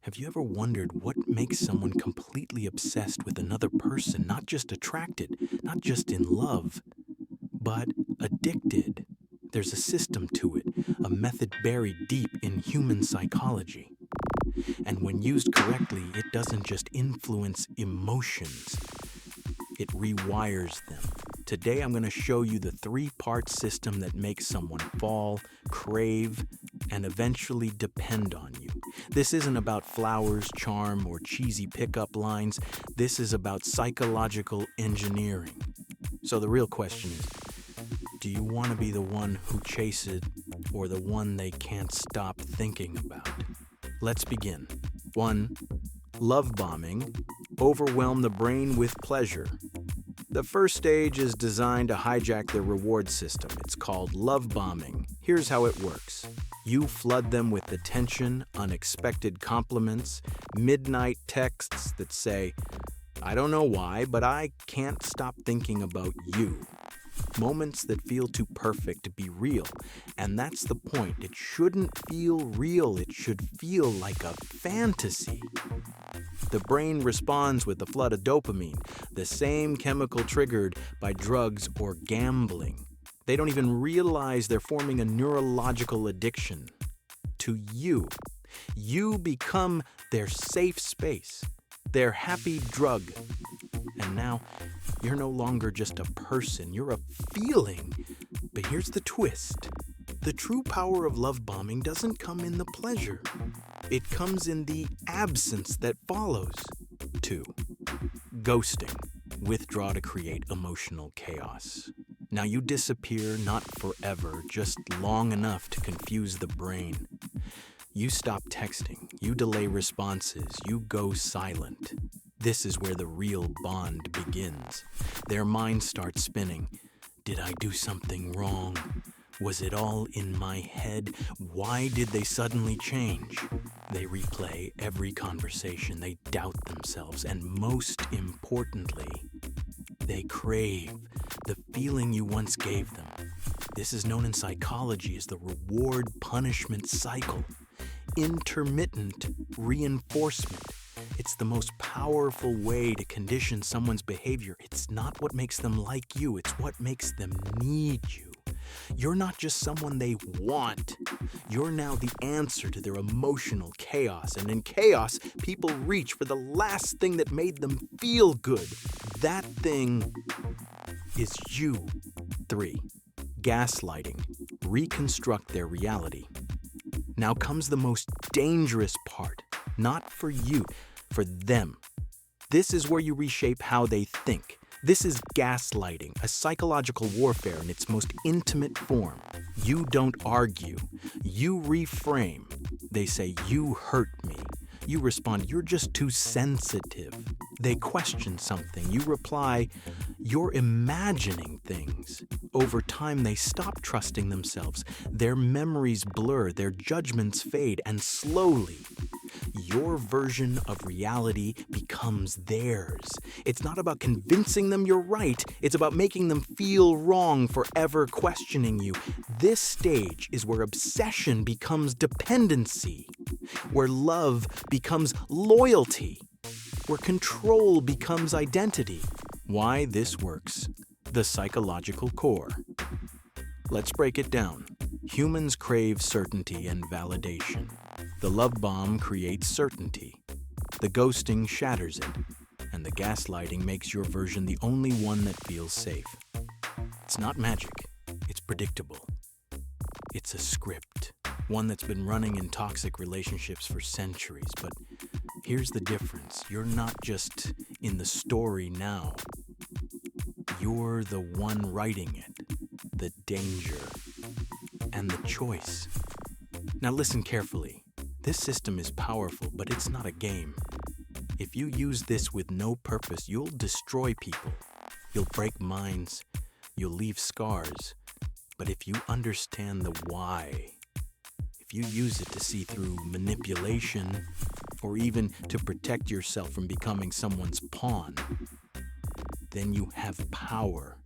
Have you ever wondered what makes someone completely obsessed with another person, not just attracted, not just in love, but addicted? There's a system to it, a method buried deep in human psychology. And when used correctly, it doesn't just influence emotions, it rewires them. Today, I'm going to show you the three-part system that makes someone fall, crave, and eventually depend on you. This isn't about flowers, charm, or cheesy pickup lines. This is about psychological engineering. So the real question is, do you want to be the one who chases or the one they can't stop thinking about? Let's begin. 1. Love bombing. Overwhelm the brain with pleasure. The first stage is designed to hijack their reward system. It's called love bombing. Here's how it works. You flood them with attention, unexpected compliments, midnight texts that say, "I don't know why, but I can't stop thinking about you." Moments that feel too perfect to be real. And that's the point. It shouldn't feel real. It should feel like a fantasy. The brain responds with a flood of dopamine, the same chemical triggered by drugs or gambling. They don't even realize they're forming a neurological addiction to you. You become their safe space, their happy drug. And now, you're no longer just a person, you're a feeling. But here's the twist. The true power of love bombing doesn't come in the pleasure. It comes in the absence that follows. 2. Ghosting. Withdraw to create emotional chaos. Now you disappear not forever, just long enough to confuse the brain. You stop texting, you delay responses, you go silent. This is where the real bond begins. Their minds start spinning. Did I do something wrong? Was it all in my head? Why did they suddenly change? They replay every conversation, they doubt themselves, and most importantly, they crave the feeling you once gave them. This is known in psychology as the reward-punishment cycle. Intermittent reinforcement. It's the most powerful way to condition someone's behavior. It's not what makes them like you, it's what makes them need you. You're not just someone they want. You're now the answer to their emotional chaos. And in chaos, people reach for the last thing that made them feel good. That thing is you. 3. Gaslighting. Reconstruct their reality. Now comes the most dangerous part. Not for you, for them. This is where you reshape how they think. This is gaslighting, a psychological warfare in its most intimate form. You don't argue. You reframe. They say, "You hurt me." You respond, "You're just too sensitive." They question something. You reply, "You're imagining things." Over time, they stop trusting themselves. Their memories blur, their judgments fade, and slowly, your version of reality becomes theirs. It's not about convincing them you're right. It's about making them feel wrong for ever questioning you. This stage is where obsession becomes dependency, where love becomes loyalty, where control becomes identity. Why this works. The psychological core. Let's break it down. Humans crave certainty and validation. The love bomb creates certainty. The ghosting shatters it. And the gaslighting makes your version the only one that feels safe. It's not magic. It's predictable. It's a script. One that's been running in toxic relationships for centuries. But here's the difference. You're not just in the story now. You're the one writing it. The danger. And the choice. Now listen carefully. This system is powerful, but it's not a game. If you use this with no purpose, you'll destroy people. You'll break minds. You'll leave scars. But if you understand the why, if you use it to see through manipulation, or even to protect yourself from becoming someone's pawn, then you have power,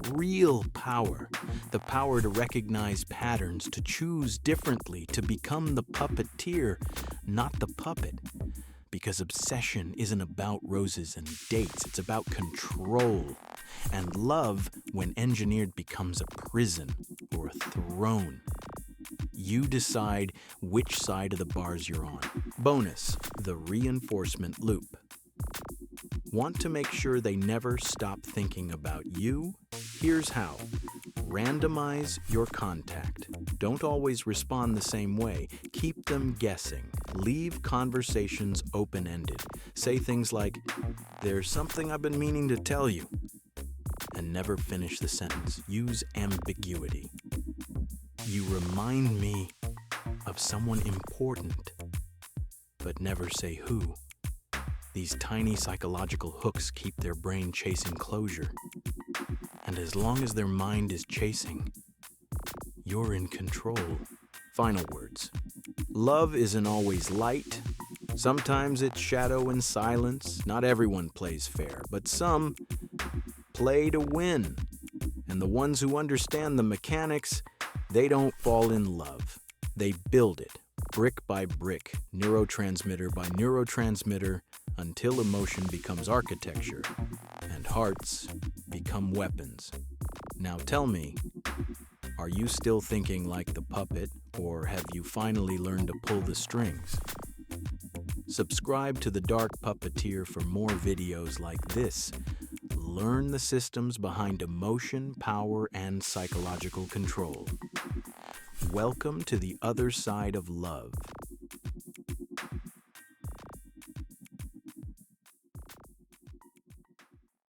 real power, the power to recognize patterns, to choose differently, to become the puppeteer, not the puppet. Because obsession isn't about roses and dates, it's about control. And love, when engineered, becomes a prison or a throne. You decide which side of the bars you're on. Bonus, the reinforcement loop. Want to make sure they never stop thinking about you? Here's how. Randomize your contact. Don't always respond the same way. Keep them guessing. Leave conversations open-ended. Say things like, "There's something I've been meaning to tell you." And never finish the sentence. Use ambiguity. "You remind me of someone important," but never say who. These tiny psychological hooks keep their brain chasing closure. And as long as their mind is chasing, you're in control. Final words. Love isn't always light. Sometimes it's shadow and silence. Not everyone plays fair, but some play to win. And the ones who understand the mechanics, they don't fall in love. They build it, brick by brick, neurotransmitter by neurotransmitter, until emotion becomes architecture and hearts become weapons. Now tell me, are you still thinking like the puppet, or have you finally learned to pull the strings? Subscribe to The Dark Puppeteer for more videos like this. Learn the systems behind emotion, power, and psychological control. Welcome to the other side of love.